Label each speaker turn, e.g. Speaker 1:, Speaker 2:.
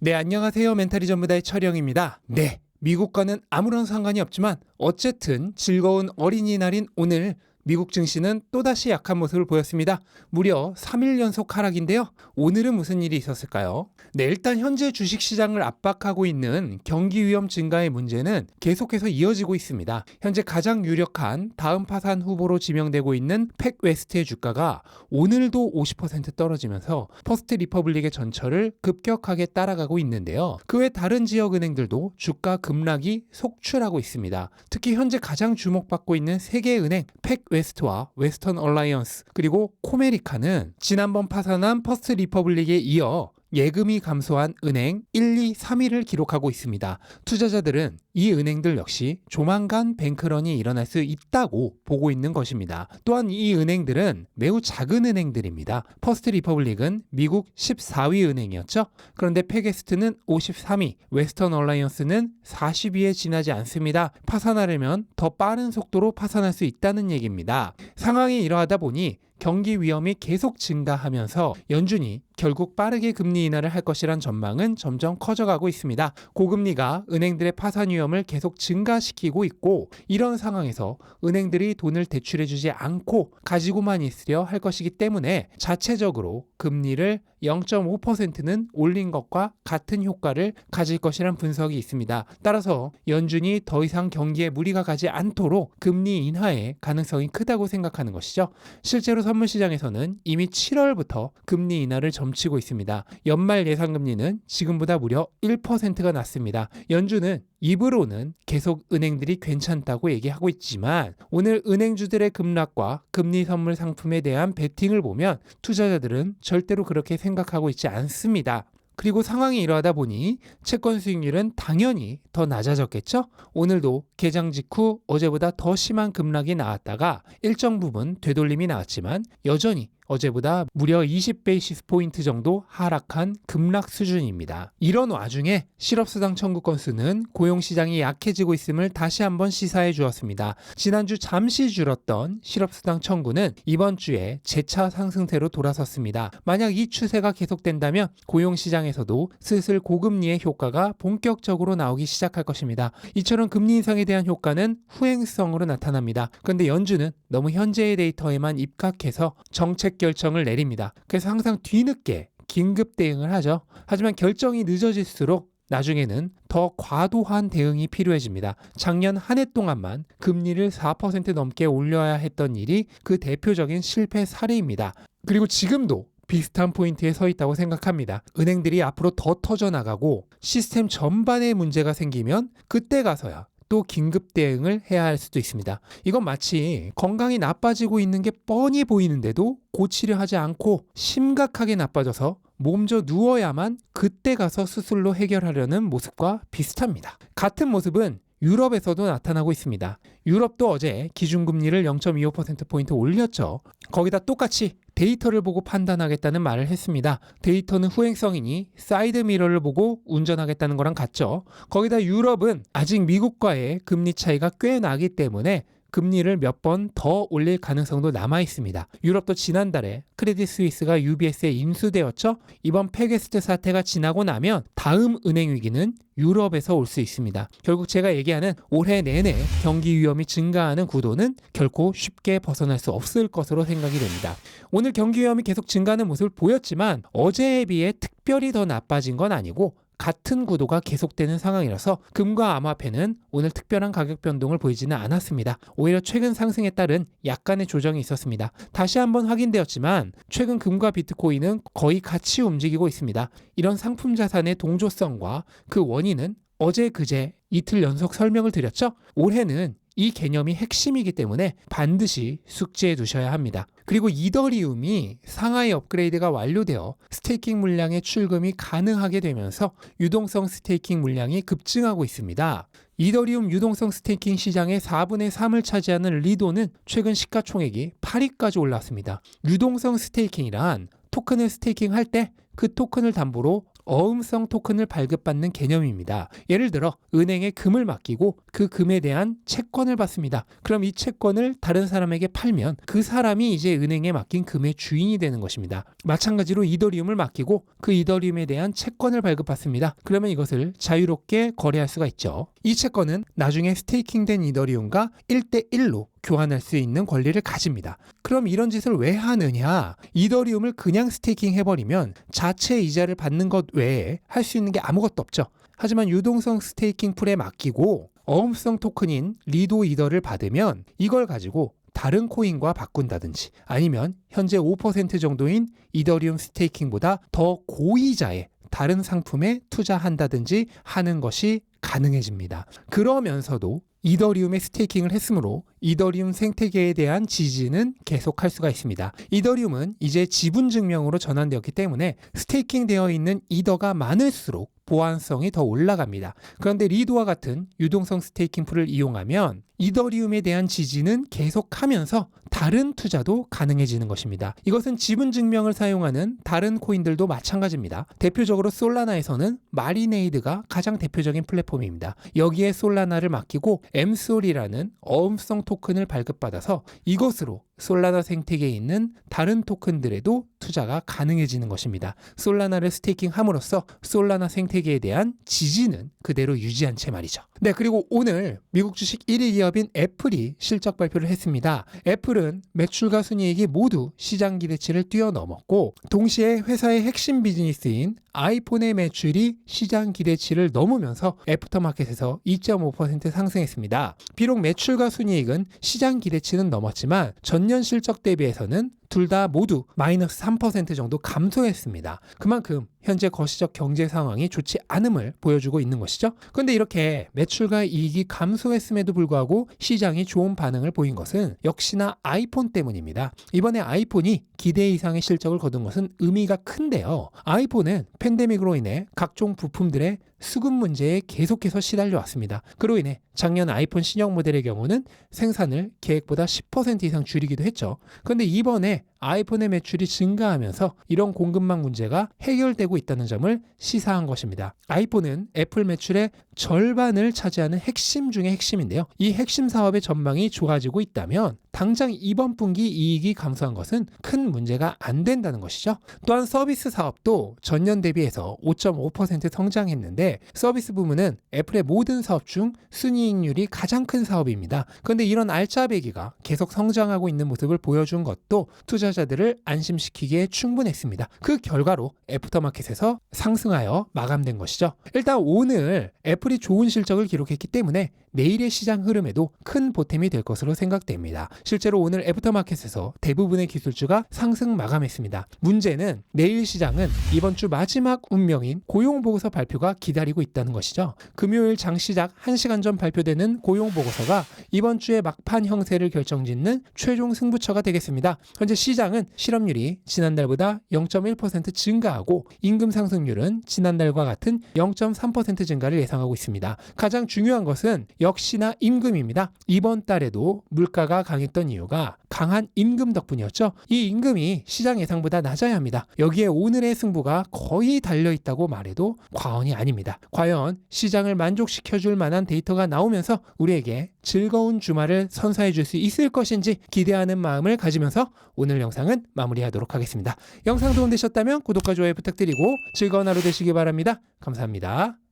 Speaker 1: 네, 안녕하세요. 멘탈이 전부다의 철영입니다. 네, 미국과는 아무런 상관이 없지만 어쨌든 즐거운 어린이날인 오늘 미국 증시는 또다시 약한 모습을 보였습니다. 무려 3일 연속 하락인데요. 오늘은 무슨 일이 있었을까요? 네, 일단 현재 주식시장을 압박하고 있는 경기 위험 증가의 문제는 계속해서 이어지고 있습니다. 현재 가장 유력한 다음 파산 후보로 지명되고 있는 팩웨스트의 주가가 오늘도 50% 떨어지면서 퍼스트 리퍼블릭의 전철을 급격하게 따라가고 있는데요. 그 외 다른 지역 은행들도 주가 급락이 속출하고 있습니다. 특히 현재 가장 주목받고 있는 세 개의 은행 팩웨스트와 웨스턴 얼라이언스 그리고 코메리카는 지난번 파산한 퍼스트 리퍼블릭에 이어 예금이 감소한 은행 1, 2, 3위를 기록하고 있습니다. 투자자들은 이 은행들 역시 조만간 뱅크런이 일어날 수 있다고 보고 있는 것입니다. 또한 이 은행들은 매우 작은 은행들입니다. 퍼스트 리퍼블릭은 미국 14위 은행이었죠. 그런데 팩웨스트는 53위, 웨스턴 얼라이언스는 40위에 지나지 않습니다. 파산하려면 더 빠른 속도로 파산할 수 있다는 얘기입니다. 상황이 이러하다 보니 경기 위험이 계속 증가하면서 연준이 결국 빠르게 금리 인하를 할 것이란 전망은 점점 커져가고 있습니다. 고금리가 은행들의 파산 위험을 계속 증가시키고 있고 이런 상황에서 은행들이 돈을 대출해주지 않고 가지고만 있으려 할 것이기 때문에 자체적으로 금리를 0.5%는 올린 것과 같은 효과를 가질 것이란 분석이 있습니다. 따라서 연준이 더 이상 경기에 무리가 가지 않도록 금리 인하의 가능성이 크다고 생각하는 것이죠. 실제로 선물시장에서는 이미 7월부터 금리 인하를 점치고 있습니다. 연말 예상금리는 지금보다 무려 1%가 낮습니다. 연준은 입으로는 계속 은행들이 괜찮다고 얘기하고 있지만 오늘 은행주들의 급락과 금리 선물 상품에 대한 베팅을 보면 투자자들은 절대로 그렇게 생각하고 있지 않습니다. 그리고 상황이 이러하다 보니 채권 수익률은 당연히 더 낮아졌겠죠? 오늘도 개장 직후 어제보다 더 심한 급락이 나왔다가 일정 부분 되돌림이 나왔지만 여전히 어제보다 무려 20베이시스 포인트 정도 하락한 급락 수준입니다. 이런 와중에 실업수당 청구 건수는 고용시장이 약해지고 있음을 다시 한번 시사해 주었습니다. 지난주 잠시 줄었던 실업수당 청구는 이번 주에 재차 상승세로 돌아섰습니다. 만약 이 추세가 계속된다면 고용시장에서도 슬슬 고금리의 효과가 본격적으로 나오기 시작할 것입니다. 이처럼 금리 인상에 대한 효과는 후행성으로 나타납니다. 그런데 연준은 너무 현재의 데이터에만 입각해서 정책 결정을 내립니다. 그래서 항상 뒤늦게 긴급 대응을 하죠. 하지만 결정이 늦어질수록 나중에는 더 과도한 대응이 필요해집니다. 작년 한 해 동안만 금리를 4% 넘게 올려야 했던 일이 그 대표적인 실패 사례입니다. 그리고 지금도 비슷한 포인트에 서 있다고 생각합니다. 은행들이 앞으로 더 터져나가고 시스템 전반에 문제가 생기면 그때 가서야 또 긴급 대응을 해야 할 수도 있습니다. 이건 마치 건강이 나빠지고 있는 게 뻔히 보이는데도 고치려 하지 않고 심각하게 나빠져서 몸져 누워야만 그때 가서 수술로 해결하려는 모습과 비슷합니다. 같은 모습은 유럽에서도 나타나고 있습니다. 유럽도 어제 기준금리를 0.25%포인트 올렸죠. 거기다 똑같이 데이터를 보고 판단하겠다는 말을 했습니다. 데이터는 후행성이니 사이드 미러를 보고 운전하겠다는 거랑 같죠. 거기다 유럽은 아직 미국과의 금리 차이가 꽤 나기 때문에 금리를 몇 번 더 올릴 가능성도 남아 있습니다. 유럽도 지난달에 크레딧 스위스가 UBS에 인수되었죠. 이번 팩웨스트 사태가 지나고 나면 다음 은행 위기는 유럽에서 올 수 있습니다. 결국 제가 얘기하는 올해 내내 경기 위험이 증가하는 구도는 결코 쉽게 벗어날 수 없을 것으로 생각이 됩니다. 오늘 경기 위험이 계속 증가하는 모습을 보였지만 어제에 비해 특별히 더 나빠진 건 아니고 같은 구도가 계속되는 상황이라서 금과 암화폐는 오늘 특별한 가격 변동을 보이지는 않았습니다. 오히려 최근 상승에 따른 약간의 조정이 있었습니다. 다시 한번 확인되었지만 최근 금과 비트코인은 거의 같이 움직이고 있습니다. 이런 상품 자산의 동조성과 그 원인은 어제 그제 이틀 연속 설명을 드렸죠. 올해는 이 개념이 핵심이기 때문에 반드시 숙지해 두셔야 합니다. 그리고 이더리움이 상하이 업그레이드가 완료되어 스테이킹 물량의 출금이 가능하게 되면서 유동성 스테이킹 물량이 급증하고 있습니다. 이더리움 유동성 스테이킹 시장의 4분의 3을 차지하는 리도는 최근 시가총액이 8위까지 올랐습니다. 유동성 스테이킹이란 토큰을 스테이킹할 때 그 토큰을 담보로 어음성 토큰을 발급받는 개념입니다. 예를 들어 은행에 금을 맡기고 그 금에 대한 채권을 받습니다. 그럼 이 채권을 다른 사람에게 팔면 그 사람이 이제 은행에 맡긴 금의 주인이 되는 것입니다. 마찬가지로 이더리움을 맡기고 그 이더리움에 대한 채권을 발급받습니다. 그러면 이것을 자유롭게 거래할 수가 있죠. 이 채권은 나중에 스테이킹된 이더리움과 1대1로 교환할 수 있는 권리를 가집니다. 그럼 이런 짓을 왜 하느냐? 이더리움을 그냥 스테이킹 해버리면 자체 이자를 받는 것 외에 할 수 있는 게 아무것도 없죠. 하지만 유동성 스테이킹 풀에 맡기고 어음성 토큰인 리도 이더를 받으면 이걸 가지고 다른 코인과 바꾼다든지 아니면 현재 5% 정도인 이더리움 스테이킹보다 더 고이자의 다른 상품에 투자한다든지 하는 것이 가능해집니다. 그러면서도 이더리움에 스테이킹을 했으므로 이더리움 생태계에 대한 지지는 계속할 수가 있습니다. 이더리움은 이제 지분 증명으로 전환되었기 때문에 스테이킹 되어 있는 이더가 많을수록 보안성이 더 올라갑니다. 그런데 리도와 같은 유동성 스테이킹 풀을 이용하면 이더리움에 대한 지지는 계속하면서 다른 투자도 가능해지는 것입니다. 이것은 지분 증명을 사용하는 다른 코인들도 마찬가지입니다. 대표적으로 솔라나에서는 마리네이드가 가장 대표적인 플랫폼입니다. 여기에 솔라나를 맡기고 엠솔이라는 어음성 토큰을 발급받아서 이것으로 솔라나 생태계에 있는 다른 토큰들에도 투자가 가능해지는 것입니다. 솔라나를 스테이킹함으로써 솔라나 생태계에 대한 지지는 그대로 유지한 채 말이죠. 네, 그리고 오늘 미국 주식 1위 기업인 애플이 실적 발표를 했습니다. 애플은 매출과 순이익이 모두 시장 기대치를 뛰어넘었고 동시에 회사의 핵심 비즈니스인 아이폰의 매출이 시장 기대치를 넘으면서 애프터마켓에서 2.5% 상승했습니다. 비록 매출과 순이익은 시장 기대치는 넘었지만 전년 실적 대비해서는 둘 다 모두 마이너스 3% 정도 감소했습니다. 그만큼 현재 거시적 경제 상황이 좋지 않음을 보여주고 있는 것이죠. 그런데 이렇게 매출과 이익이 감소했음에도 불구하고 시장이 좋은 반응을 보인 것은 역시나 아이폰 때문입니다. 이번에 아이폰이 기대 이상의 실적을 거둔 것은 의미가 큰데요. 아이폰은 팬데믹으로 인해 각종 부품들의 수급 문제에 계속해서 시달려 왔습니다. 그로 인해 작년 아이폰 신형 모델의 경우는 생산을 계획보다 10% 이상 줄이기도 했죠. 그런데 이번에 아이폰의 매출이 증가하면서 이런 공급망 문제가 해결되고 있다는 점을 시사한 것입니다. 아이폰은 애플 매출의 절반을 차지하는 핵심 중의 핵심인데요. 이 핵심 사업의 전망이 좋아지고 있다면 당장 이번 분기 이익이 감소한 것은 큰 문제가 안 된다는 것이죠. 또한 서비스 사업도 전년 대비해서 5.5% 성장했는데 서비스 부문은 애플의 모든 사업 중 순이익률이 가장 큰 사업입니다. 그런데 이런 알짜배기가 계속 성장하고 있는 모습을 보여준 것도 투자자들을 안심시키기에 충분했습니다. 그 결과로 애프터마켓에서 상승하여 마감된 것이죠. 일단 오늘 애플이 좋은 실적을 기록했기 때문에 내일의 시장 흐름에도 큰 보탬이 될 것으로 생각됩니다. 실제로 오늘 애프터마켓에서 대부분의 기술주가 상승 마감했습니다. 문제는 내일 시장은 이번 주 마지막 운명인 고용보고서 발표가 기다리고 있다는 것이죠. 금요일 장시작 1시간 전 발표되는 고용보고서가 이번 주의 막판 형세를 결정짓는 최종 승부처가 되겠습니다. 현재 시장은 실업률이 지난달보다 0.1% 증가하고 임금 상승률은 지난달과 같은 0.3% 증가를 예상하고 있습니다. 가장 중요한 것은 역시나 임금입니다. 이번 달에도 물가가 강했던 이유가 강한 임금 덕분이었죠. 이 임금이 시장 예상보다 낮아야 합니다. 여기에 오늘의 승부가 거의 달려있다고 말해도 과언이 아닙니다. 과연 시장을 만족시켜줄 만한 데이터가 나오면서 우리에게 즐거운 주말을 선사해 줄 수 있을 것인지 기대하는 마음을 가지면서 오늘 영상은 마무리하도록 하겠습니다. 영상 도움되셨다면 구독과 좋아요 부탁드리고 즐거운 하루 되시기 바랍니다. 감사합니다.